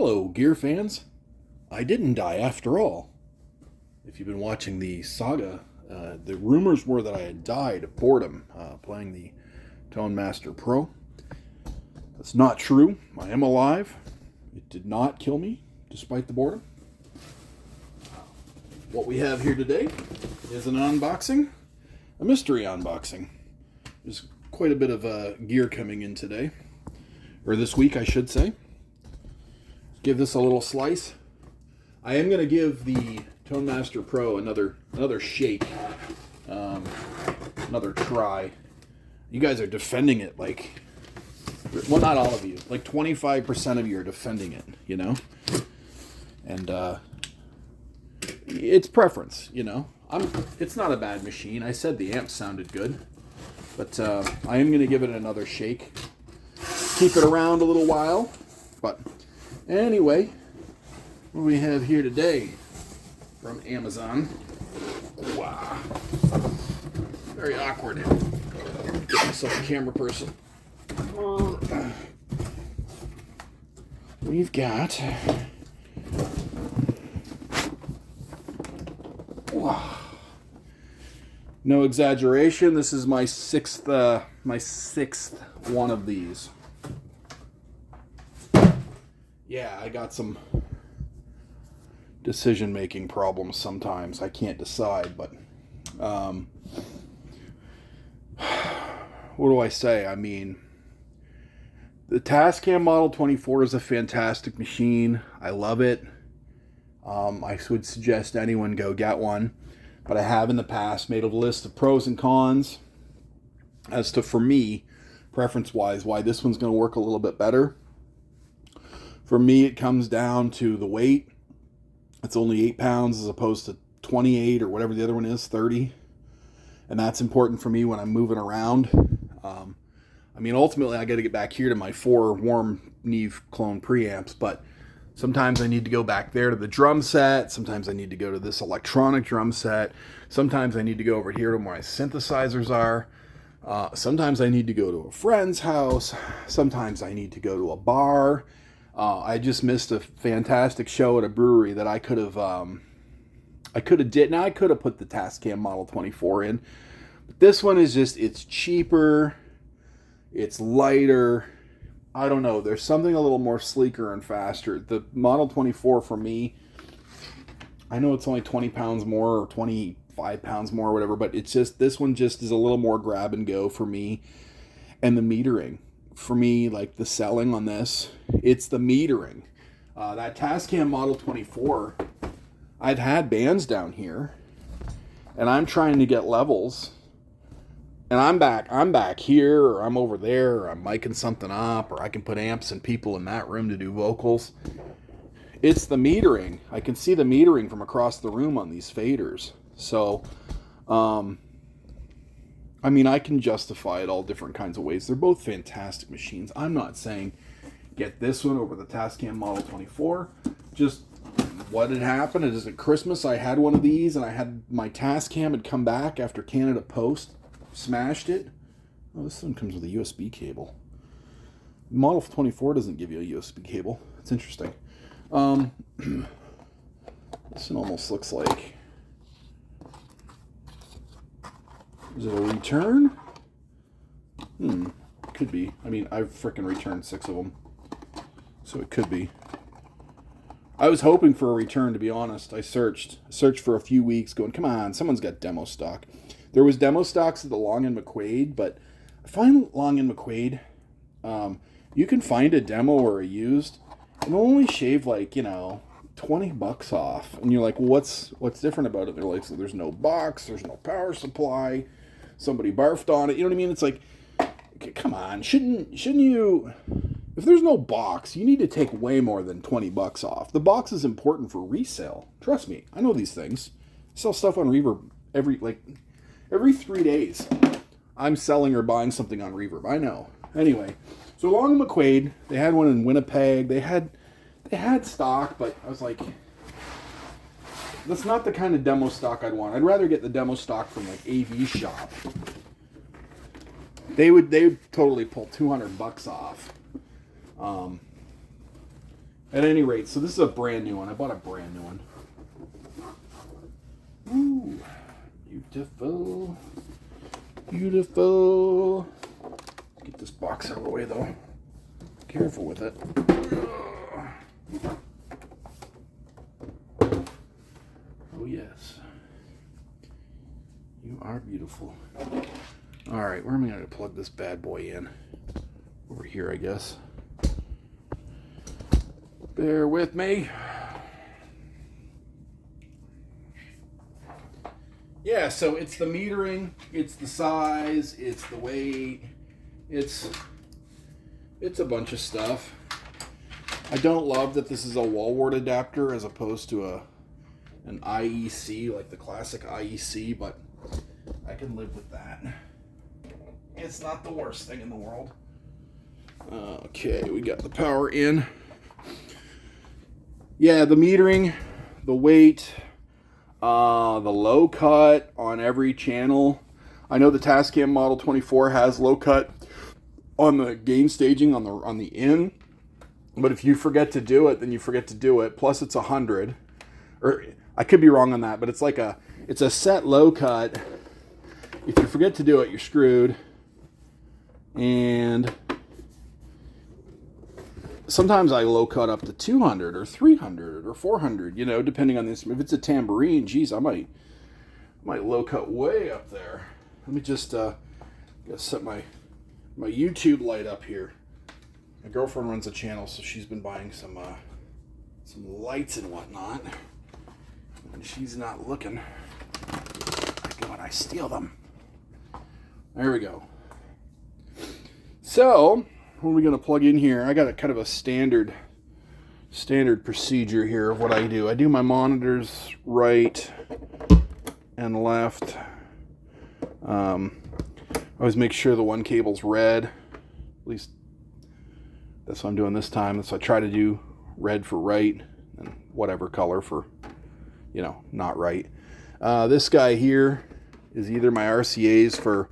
Hello, gear fans. I didn't die after all. If you've been watching the saga, the rumors were that I had died of boredom playing the Tonemaster Pro. That's not true. I am alive. It did not kill me, despite the boredom. What we have here today is an unboxing, a mystery unboxing. There's quite a bit of gear coming in today, or this week, I should say. Give this a little slice. I am going to give the Tonemaster Pro another shake, another try. You guys are defending it like, well, not all of you, like 25% of you are defending it, you know? And it's preference, you know? It's not a bad machine. I said the amp sounded good, but I am going to give it another shake. Keep it around a little while, but anyway, what do we have here today from Amazon? Wow. Very awkward. Get myself a camera person. We've got... Wow. No exaggeration, this is my sixth one of these. Yeah, I got some decision-making problems sometimes. I can't decide, but what do I say? I mean, the Tascam Model 24 is a fantastic machine. I love it. I would suggest anyone go get one, but I have in the past made a list of pros and cons as to, for me, preference-wise, why this one's going to work a little bit better. For me, it comes down to the weight. It's only 8 pounds as opposed to 28 or whatever the other one is, 30. And that's important for me when I'm moving around. I mean, ultimately, I got to get back here to my 4 warm Neve clone preamps, but sometimes I need to go back there to the drum set. Sometimes I need to go to this electronic drum set. Sometimes I need to go over here to where my synthesizers are. Sometimes I need to go to a friend's house. Sometimes I need to go to a bar. I just missed a fantastic show at a brewery that I could have did. Now I could have put the Tascam Model 24 in, but this one is just, it's cheaper, it's lighter. I don't know. There's something a little more sleeker and faster. The Model 24 for me, I know it's only 20 pounds more or 25 pounds more or whatever, but it's just, this one just is a little more grab and go for me. And the metering. For me, like the selling on this, it's the metering. That Tascam Model 24, I've had bands down here, and I'm trying to get levels, and I'm back here, or I'm over there, or I'm micing something up, or I can put amps and people in that room to do vocals. It's the metering. I can see the metering from across the room on these faders. So, I mean, I can justify it all different kinds of ways. They're both fantastic machines. I'm not saying get this one over the Tascam Model 24. Just what had happened is at Christmas I had one of these, and I had my Tascam had come back after Canada Post smashed it. Oh, this one comes with a USB cable. Model 24 doesn't give you a USB cable. It's interesting. This one almost looks like... Is it a return? Could be. I mean, I've frickin' returned 6 of them. So it could be. I was hoping for a return, to be honest. I searched for a few weeks going, come on, someone's got demo stock. There was demo stocks at the Long & McQuaid, but I find Long & McQuaid, you can find a demo or a used, and they'll only shave like, you know, $20 off. And you're like, well, what's different about it? They're like, so there's no box, there's no power supply, somebody barfed on it. You know what I mean? It's like, come on, shouldn't you, if there's no box, you need to take way more than $20 off. The box is important for resale. Trust me, I know these things. I sell stuff on Reverb every 3 days. I'm selling or buying something on Reverb. I know. Anyway, so Long & McQuaid, they had one in Winnipeg. They had stock, but I was like, that's not the kind of demo stock I'd want. I'd rather get the demo stock from like AV Shop. They would totally pull $200 off. At any rate, so this is a brand new one. I bought a brand new one. Ooh, beautiful. Beautiful. Get this box out of the way, though. Careful with it. Oh, yes. You are beautiful. All right, where am I going to plug this bad boy in? Over here, I guess. Bear with me. Yeah, so it's the metering, it's the size, it's the weight, it's a bunch of stuff. I don't love that this is a wall wart adapter as opposed to an IEC, like the classic IEC, but I can live with that. It's not the worst thing in the world. Okay, we got the power in. Yeah, the metering, the weight, the low cut on every channel. I know the Tascam Model 24 has low cut on the gain staging on the in, but if you forget to do it, then you forget to do it. Plus, it's 100, or I could be wrong on that, but it's like it's a set low cut. If you forget to do it, you're screwed. And sometimes I low cut up to 200 or 300 or 400, you know, depending on this. If it's a tambourine, geez, I might low cut way up there. Let me just set my YouTube light up here. My girlfriend runs a channel, so she's been buying some lights and whatnot. And she's not looking. I go and I steal them. There we go. So, what are we going to plug in here? I got a kind of a standard procedure here of what I do. I do my monitors right and left. I always make sure the one cable's red. At least that's what I'm doing this time. So I try to do red for right and whatever color for, you know, not right. This guy here is either my RCAs for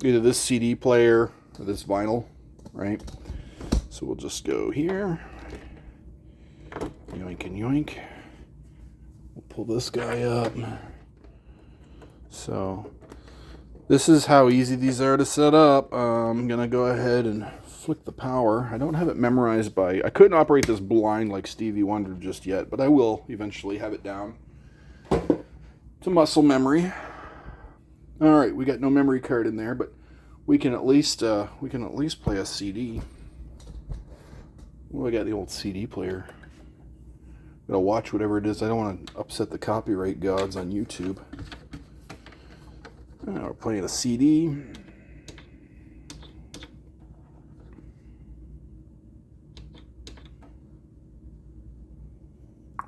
either this CD player or this vinyl, right? So we'll just go here. Yoink and yoink. We'll pull this guy up. So this is how easy these are to set up. I'm gonna go ahead and flick the power. I don't have it memorized I couldn't operate this blind like Stevie Wonder just yet, but I will eventually have it down to muscle memory. All right, we got no memory card in there, but we can at least play a CD. Well, I got the old CD player. Gotta watch whatever it is. I don't want to upset the copyright gods on YouTube. We're playing a CD.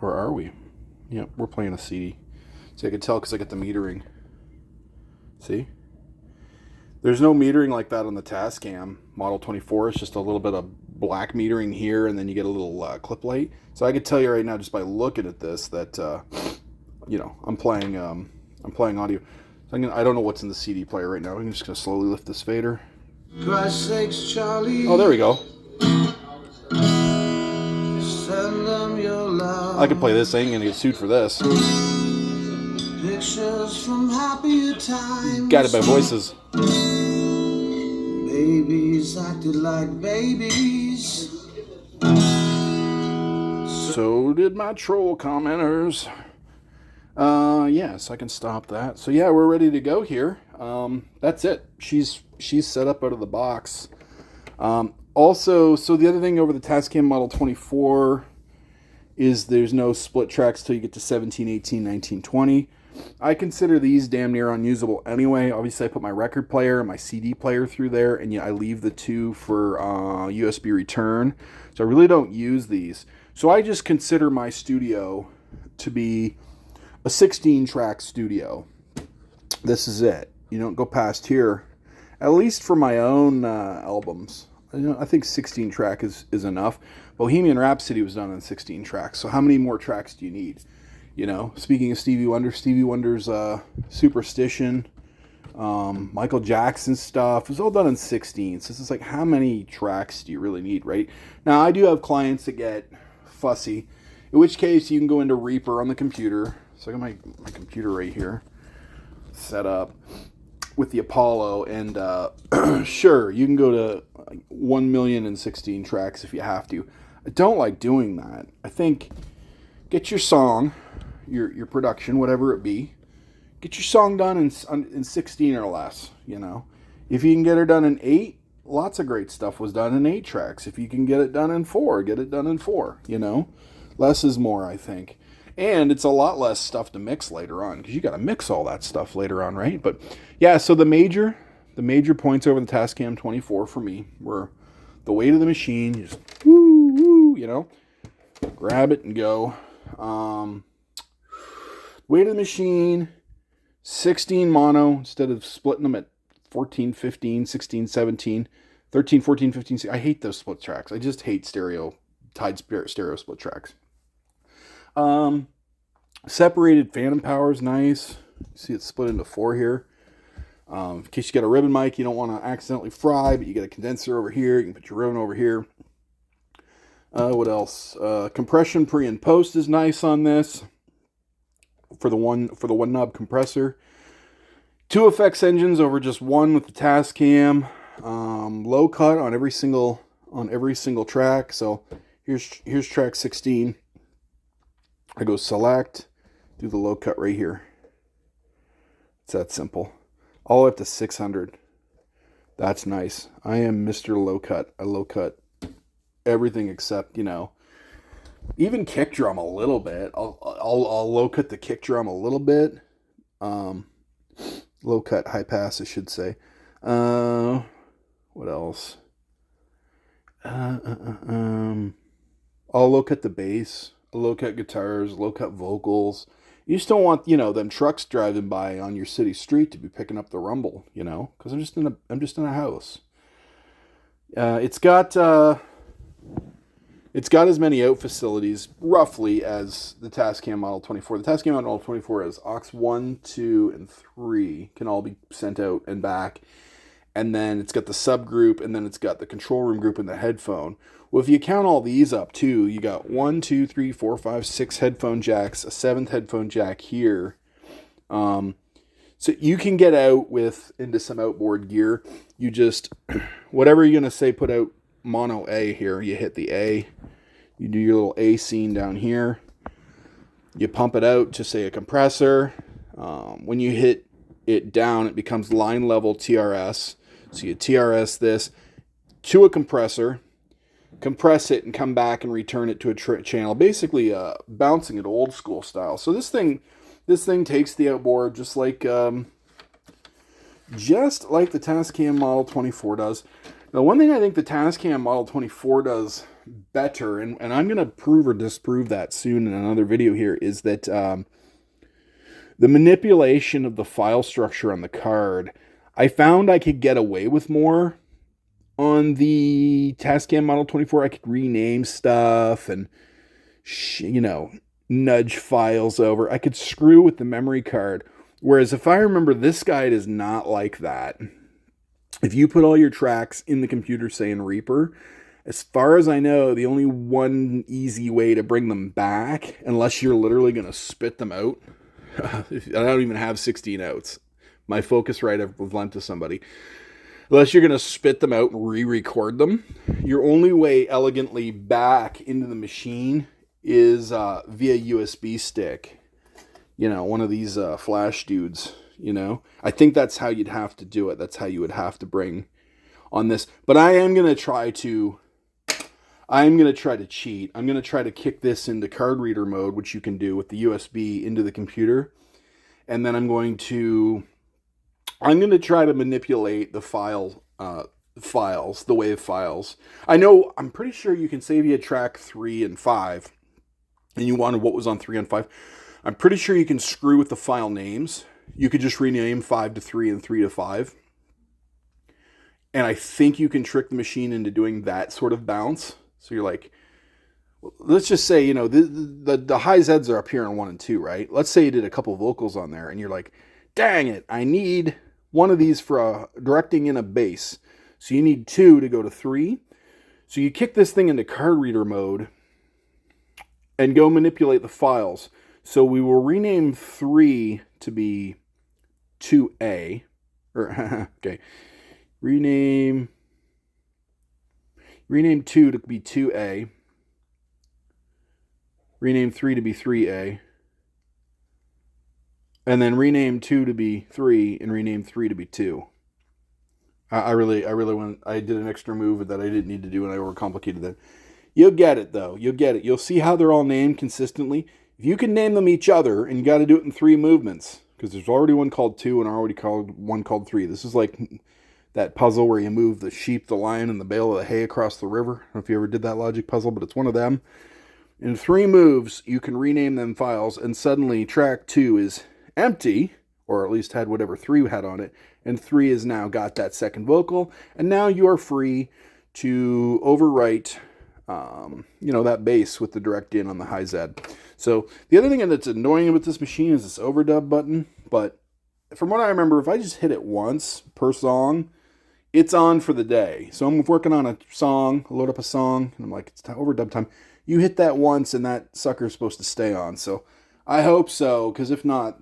Or are we? Yep, we're playing a CD. See, I can tell because I got the metering. See? There's no metering like that on the Tascam Model 24. It's just a little bit of black metering here, and then you get a little clip light. So I can tell you right now, just by looking at this, that you know, I'm playing audio. So I don't know what's in the CD player right now. I'm just gonna slowly lift this fader. Christ's sakes, Charlie. Oh, there we go. Send them your love. I can play this. I ain't gonna get sued for this. Pictures from happier times. Guided by voices. Babies acted like babies. So did my troll commenters. Yes, I can stop that. So yeah, we're ready to go here. That's it. She's set up out of the box. Also, so the other thing over the Tascam Model 24 is there's no split tracks till you get to 17, 18, 19, 20. I consider these damn near unusable anyway. Obviously, I put my record player and my CD player through there, and I leave the two for USB return. So I really don't use these. So I just consider my studio to be a 16-track studio. This is it. You don't go past here, at least for my own albums. I think 16-track is enough. Bohemian Rhapsody was done on 16 tracks, so how many more tracks do you need? You know, speaking of Stevie Wonder's Superstition, Michael Jackson's stuff, it was all done in 16. So it's like, how many tracks do you really need, right? Now, I do have clients that get fussy. In which case, you can go into Reaper on the computer. So I got my computer right here set up with the Apollo, and sure, you can go to 1,016 tracks if you have to. I don't like doing that. I think get your song, your production, whatever it be, get your song done in 16 or less, you know. If you can get it done in 8, lots of great stuff was done in 8 tracks. If you can get it done in 4, get it done in 4, you know. Less is more, I think. And it's a lot less stuff to mix later on, because you got to mix all that stuff later on, right? But yeah, so the major points over the Tascam 24 for me were the weight of the machine, you just woo, you know, grab it and go. Weight of the machine, 16 mono instead of splitting them at 14, 15, 16, 17, 13, 14, 15, 16. I hate those split tracks. I just hate tied stereo split tracks. Separated phantom power is nice. You see it's split into 4 here. In case you got a ribbon mic you don't want to accidentally fry, but you got a condenser over here. You can put your ribbon over here. What else? Compression pre and post is nice on this. For the one knob compressor. 2 effects engines over just one with the Tascam. Low cut on every single track. So here's track 16. I go select, do the low cut right here. It's that simple. All the way up to 600. That's nice. I am Mr. Low Cut. I low cut everything except, you know, even kick drum a little bit. I'll low cut the kick drum a little bit. Low cut high pass, I should say. What else? I'll low cut the bass. Low cut guitars, low cut vocals. You just don't want, you know, them trucks driving by on your city street to be picking up the rumble, you know, because I'm just in a house. It's got as many out facilities roughly as the Tascam Model 24. The Tascam Model 24 has aux 1, 2, and 3 can all be sent out and back. And then it's got the subgroup, and then it's got the control room group and the headphone. Well, if you count all these up too, you got 1, 2, 3, 4, 5, 6 headphone jacks, a 7th headphone jack here. So you can get out into some outboard gear. You just, whatever you're going to say, put out mono A here. You hit the A. You do your little A scene down here. You pump it out to, say, a compressor. When you hit it down, it becomes line level TRS. So you TRS this to a compressor, compress it, and come back and return it to a channel. Basically, bouncing it old school style. So this thing takes the outboard just like the Tascam Model 24 does. Now, one thing I think the Tascam Model 24 does better, and I'm going to prove or disprove that soon in another video here, is that the manipulation of the file structure on the card. I found I could get away with more on the Tascam Model 24. I could rename stuff and, you know, nudge files over. I could screw with the memory card. Whereas if I remember, this guide is not like that. If you put all your tracks in the computer, say in Reaper, as far as I know, the only one easy way to bring them back, unless you're literally going to spit them out, I don't even have 16 outs. My Focusrite I've lent to somebody. Unless you're going to spit them out and re-record them, your only way elegantly back into the machine is via USB stick. You know, one of these flash dudes, you know. I think that's how you'd have to do it. That's how you would have to bring on this. But I am going to try to cheat. I'm going to try to kick this into card reader mode, which you can do with the USB into the computer. And then I'm going to try to manipulate the files, the WAV files. I'm pretty sure you can say via track 3 and 5, and you wanted what was on 3 and 5. I'm pretty sure you can screw with the file names. You could just rename 5 to 3 and 3 to 5. And I think you can trick the machine into doing that sort of bounce. So you're like, let's just say, you know, the high Zs are up here on 1 and 2, right? Let's say you did a couple vocals on there, and you're like, dang it, I need one of these for directing in a bass. So you need 2 to go to 3. So you kick this thing into card reader mode, and go manipulate the files. So we will rename 3 to be 2A, or okay, rename 2 to be 2A, rename 3 to be 3A, and then rename 2 to be 3 and rename 3 to be 2. I really did an extra move that I didn't need to do and I overcomplicated that. You'll get it though. You'll get it. You'll see how they're all named consistently. If you can name them each other, and you got to do it in 3 movements, because there's already one called 2 and already one called 3. This is like that puzzle where you move the sheep, the lion, and the bale of the hay across the river. I don't know if you ever did that logic puzzle, but it's one of them. In 3 moves, you can rename them files, and suddenly track 2 is empty, or at least had whatever 3 had on it, and 3 has now got that second vocal, and now you are free to overwrite that bass with the direct in on the high Z. So the other thing that's annoying with this machine is this overdub button, but from what I remember, if I just hit it once per song, it's on for the day. So I'm working on a song, load up a song, and I'm like, it's overdub time. You hit that once and that sucker's supposed to stay on. So I hope so, because if not,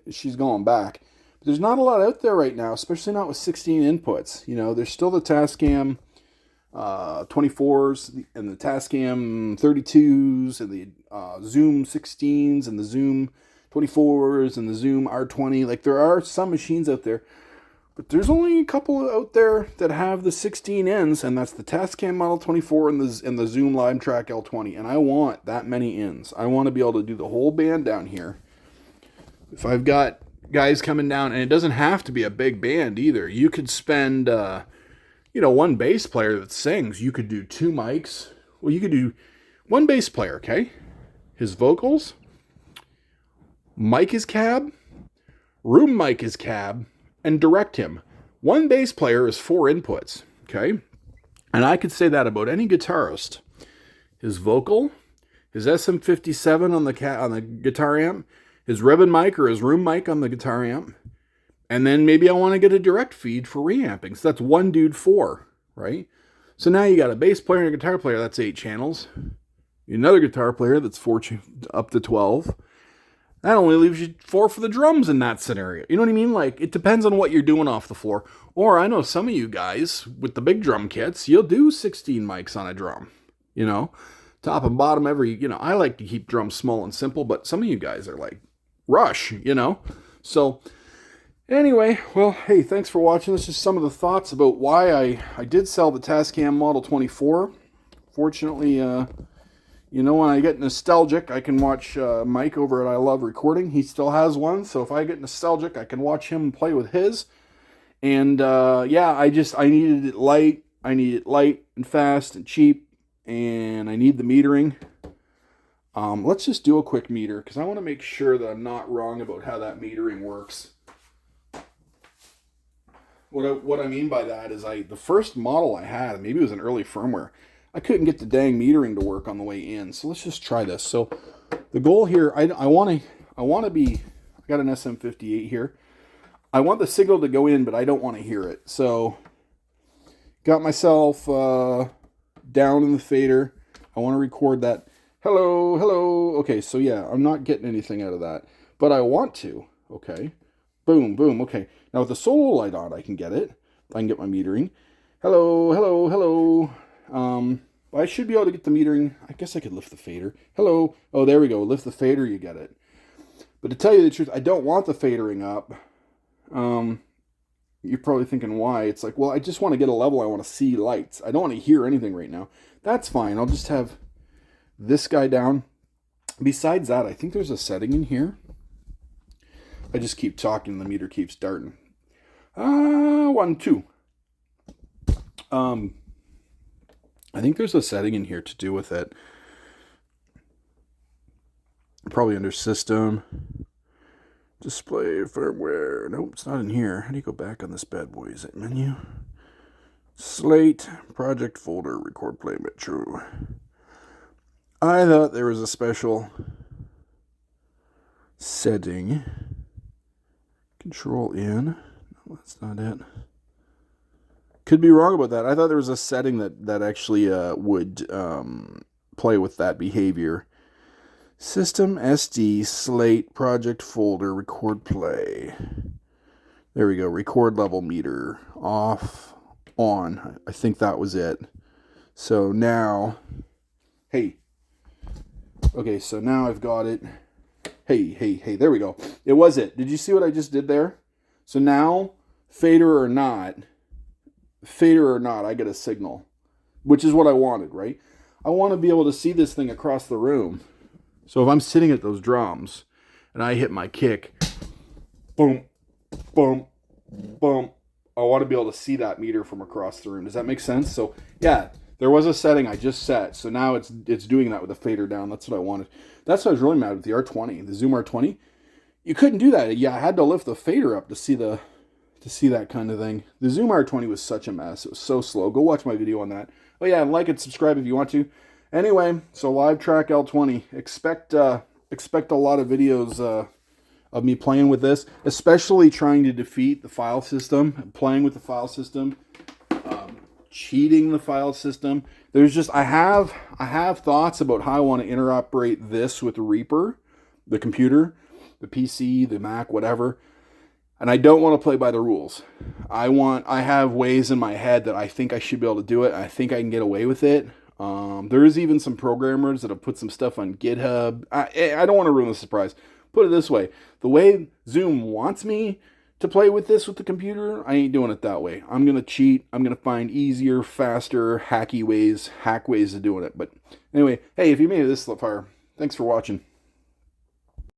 she's going back. But there's not a lot out there right now, especially not with 16 inputs. There's still the Tascam 24s and the Tascam 32s and the Zoom 16s and the Zoom 24s and the Zoom R20. Like, there are some machines out there, but there's only a couple out there that have the 16 ins, and that's the Tascam Model 24 and the Zoom Livetrak L-20. And I want that many ins. I want to be able to do the whole band down here. If I've got guys coming down, and it doesn't have to be a big band either. You could spend, one bass player that sings. You could do 2 mics. Well, you could do one bass player, okay? His vocals, mic his cab, room mic his cab, and direct him. One bass player is 4 inputs, okay? And I could say that about any guitarist. His vocal, his SM57 on the guitar amp, his ribbon mic or his room mic on the guitar amp, and then maybe I want to get a direct feed for reamping. So that's one dude 4, right? So now you got a bass player and a guitar player, that's 8 channels. Another guitar player, that's 4 up to 12. That only leaves you 4 for the drums in that scenario. You know what I mean? Like, it depends on what you're doing off the floor. Or I know some of you guys with the big drum kits, you'll do 16 mics on a drum. Top and bottom I like to keep drums small and simple, but some of you guys are like, rush, So anyway, well, hey, thanks for watching. This is some of the thoughts about why I did sell the Tascam Model 24. Fortunately, when I get nostalgic, I can watch Mike over at I Love Recording. He still has one, so if I get nostalgic, I can watch him play with his. And I needed it light. I need it light and fast and cheap, and I need the metering. Let's just do a quick meter, because I want to make sure that I'm not wrong about how that metering works. What I mean by that is the first model I had, maybe it was an early firmware, I couldn't get the dang metering to work on the way in. So let's just try this. So the goal here, I want to be, I got an SM58 here. I want the signal to go in, but I don't want to hear it. So got myself down in the fader. I want to record that. Hello, hello. Okay, so yeah, I'm not getting anything out of that, but I want to. Okay, boom, boom. Okay, now with the solo light on, I can get it. I can get my metering. Hello, hello, hello. I should be able to get the metering. I guess I could lift the fader. Hello. Oh, there we go. Lift the fader, you get it. But to tell you the truth, I don't want the fadering up. You're probably thinking why. It's like, well, I just want to get a level. I want to see lights. I don't want to hear anything right now. That's fine. I'll just have this guy down. Besides that, I think there's a setting in here. I just keep talking, the meter keeps darting. 1, 2. I think there's a setting in here to do with it. Probably under system. Display firmware. Nope, it's not in here. How do you go back on this bad boy? Is it menu? Slate, project folder, record play metro. I thought there was a special setting. Control in. No, that's not it. Could be wrong about that. I thought there was a setting that actually would play with that behavior. System SD slate project folder record play. There we go. Record level meter off, on. I think that was it. So now, hey. Okay, so now I've got it. Hey, there we go. It was it. Did you see what I just did there? So now, fader or not, I get a signal, which is what I wanted, right? I want to be able to see this thing across the room. So if I'm sitting at those drums and I hit my kick, boom, boom, boom, I want to be able to see that meter from across the room. Does that make sense? So yeah, there was a setting I just set. So now it's doing that with the fader down. That's what I wanted. That's what I was really mad with the R20, the Zoom R20. You couldn't do that. Yeah, I had to lift the fader up to see that kind of thing. The Zoom R20 was such a mess. It was so slow. Go watch my video on that. Oh yeah, like and subscribe if you want to. Anyway, so Livetrak L-20. Expect a lot of videos of me playing with this, especially trying to defeat the file system, playing with the file system, cheating the file system. There's just I have thoughts about how I want to interoperate this with Reaper, the computer, the PC, the Mac, whatever. And I don't want to play by the rules. I have ways in my head that I think I should be able to do it. I think I can get away with it. There is even some programmers that have put some stuff on GitHub. I don't want to ruin the surprise. Put it this way. The way Zoom wants me to play with this with the computer, I ain't doing it that way. I'm going to cheat. I'm going to find easier, faster, hack ways of doing it. But anyway, hey, if you made it this far, thanks for watching.